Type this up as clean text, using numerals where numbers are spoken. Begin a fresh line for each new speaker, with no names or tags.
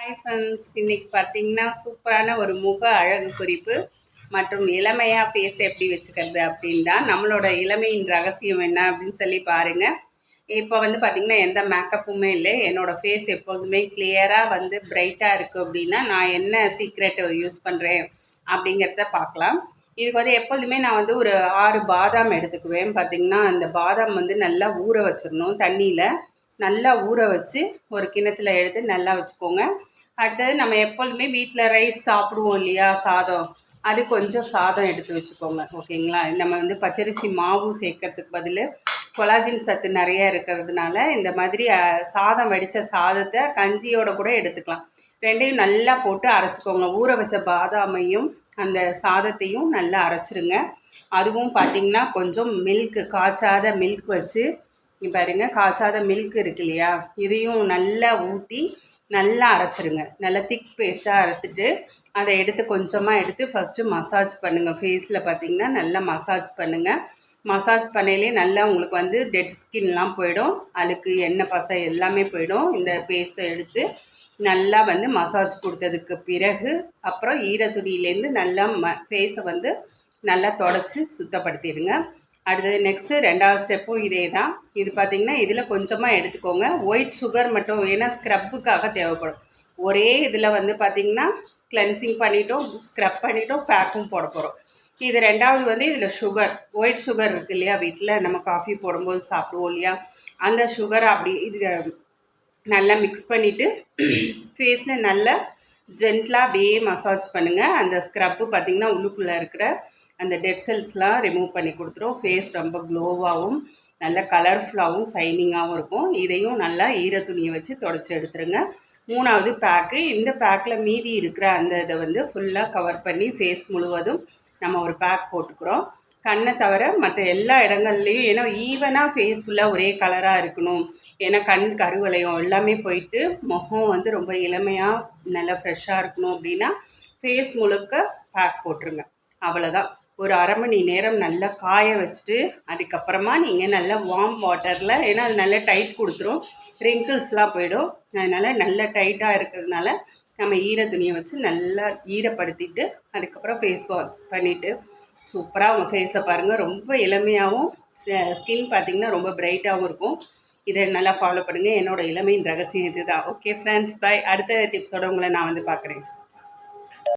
Hi friends, இன்றைக்கி பார்த்தீங்கன்னா சூப்பரான ஒரு முக அழகு குறிப்பு மற்றும் இளமையாக ஃபேஸ் எப்படி வச்சுக்கிறது அப்படின்னு தான். நம்மளோட இளமையின் ரகசியம் என்ன அப்படின்னு சொல்லி பாருங்கள். இப்போ வந்து பார்த்திங்கன்னா எந்த மேக்கப்புமே இல்லை. என்னோடய ஃபேஸ் எப்பொழுதுமே கிளியராக வந்து பிரைட்டாக இருக்குது அப்படின்னா நான் என்ன சீக்ரெட்டை யூஸ் பண்ணுறேன் அப்படிங்கிறத பார்க்கலாம். இதுக்கு வந்து எப்பொழுதுமே நான் வந்து ஒரு 6 பாதாம் எடுத்துக்குவேன். பார்த்திங்கன்னா அந்த பாதாம் வந்து நல்லா ஊற வச்சிடணும். தண்ணியில் நல்லா ஊற வச்சு ஒரு கிண்ணத்தில் எடுத்து நல்லா வச்சுக்கோங்க. அடுத்தது நம்ம எப்பொழுதுமே வீட்டில் ரைஸ் சாப்பிடுவோம் இல்லையா, சாதம், அது கொஞ்சம் சாதம் எடுத்து வச்சுக்கோங்க. ஓகேங்களா? நம்ம வந்து பச்சரிசி மாவு சேர்க்கறதுக்கு பதில் கொலாஜின் சத்து நிறைய இருக்கிறதுனால இந்த மாதிரி சாதம் வடித்த சாதத்தை கஞ்சியோட கூட எடுத்துக்கலாம். ரெண்டையும் நல்லா போட்டு அரைச்சிக்கோங்க. ஊற வச்ச பாதாமையும் அந்த சாதத்தையும் நல்லா அரைச்சிருங்க. அதுவும் பார்த்திங்கன்னா கொஞ்சம் மில்க், காய்ச்சாத மில்க் வச்சு பாருங்க, காய்ச்சாத மில்க் இருக்கு இல்லையா, இதையும் நல்லா ஊற்றி நல்லா அரைச்சிருங்க. நல்லா திக் பேஸ்ட்டாக அரைச்சிட்டு அதை எடுத்து கொஞ்சமாக எடுத்து ஃபஸ்ட்டு மசாஜ் பண்ணுங்கள். ஃபேஸில் பார்த்திங்கன்னா நல்லா மசாஜ் பண்ணுங்கள். மசாஜ் பண்ணையிலே நல்லா உங்களுக்கு வந்து டெட் ஸ்கின்லாம் போயிடும், அழுக்கு எண்ணெய் பசை எல்லாமே போயிடும். இந்த பேஸ்ட்டை எடுத்து நல்லா வந்து மசாஜ் கொடுத்ததுக்கு பிறகு அப்புறம் ஈரத்துணியிலேருந்து நல்லா ஃபேஸை வந்து நல்லா தொடச்சி சுத்தப்படுத்திடுங்க. அடுத்தது நெக்ஸ்ட்டு 2வது ஸ்டெப்பும் இதே தான். இது பார்த்திங்கன்னா இதில் கொஞ்சமாக எடுத்துக்கோங்க. ஒயிட் சுகர் மட்டும், ஏன்னா ஸ்க்ரப்புக்காக தேவைப்படும். ஒரே இதில் வந்து பார்த்திங்கன்னா கிளென்சிங் பண்ணிட்டோம், ஸ்க்ரப் பண்ணிட்டோம், பேக்கும் போட போகிறோம். இது 2வது வந்து இதில் சுகர், ஒயிட் சுகர் இருக்குது இல்லையா, வீட்டில் நம்ம காஃபி போடும்போது சாப்பிடுவோம் இல்லையா, அந்த சுகரை அப்படி இது நல்லா மிக்ஸ் பண்ணிவிட்டு ஃபேஸில் நல்லா ஜென்ட்லாக அப்படியே மசாஜ் பண்ணுங்கள். அந்த ஸ்க்ரப்பு பார்த்திங்கன்னா உள்ளுக்குள்ளே இருக்கிற அந்த டெட் செல்ஸ்லாம் ரிமூவ் பண்ணி கொடுத்துரும். ஃபேஸ் ரொம்ப க்ளோவாகவும் நல்ல கலர்ஃபுல்லாகவும் ஷைனிங்காகவும் இருக்கும். இதையும் நல்லா ஈரத்துணியை வச்சு தொடச்சி எடுத்துருங்க. 3வது பேக்கு. இந்த பேக்கில் மீதி இருக்கிற அந்த இதை வந்து ஃபுல்லாக கவர் பண்ணி ஃபேஸ் முழுவதும் நம்ம ஒரு பேக் போட்டுக்கிறோம். கண்ணை தவிர மற்ற எல்லா இடங்கள்லையும், ஏன்னா ஈவனாக ஃபேஸ் ஃபுல்லாக ஒரே கலராக இருக்கணும், ஏன்னா கண் கருவளையம் எல்லாமே போயிட்டு முகம் வந்து ரொம்ப இளமையாக நல்லா ஃப்ரெஷ்ஷாக இருக்கணும் அப்படின்னா ஃபேஸ் முழுக்க பேக் போட்டுருங்க. அவ்வளோதான். ஒரு 1/2 மணி நேரம் நல்லா காய வச்சுட்டு அதுக்கப்புறமா நீங்கள் நல்லா வார்ம் வாட்டரில், ஏன்னா அது நல்லா டைட் கொடுத்துரும், ரிங்கிள்ஸ்லாம் போயிடும். அதனால் நல்லா டைட்டாக இருக்கிறதுனால நம்ம ஈர துணியை வச்சு நல்லா ஈரப்படுத்திட்டு அதுக்கப்புறம் ஃபேஸ் வாஷ் பண்ணிவிட்டு சூப்பராக உங்கள் ஃபேஸை பாருங்கள். ரொம்ப இளமையாகவும் ஸ்கின் பார்த்திங்கன்னா ரொம்ப பிரைட்டாகவும் இருக்கும். இதை நல்லா ஃபாலோ பண்ணுங்கள். என்னோடய இளமையின் ரகசியம் இது தான். Okay friends, bye. அடுத்த டிப்ஸோடு உங்களை நான் வந்து பார்க்குறேன்.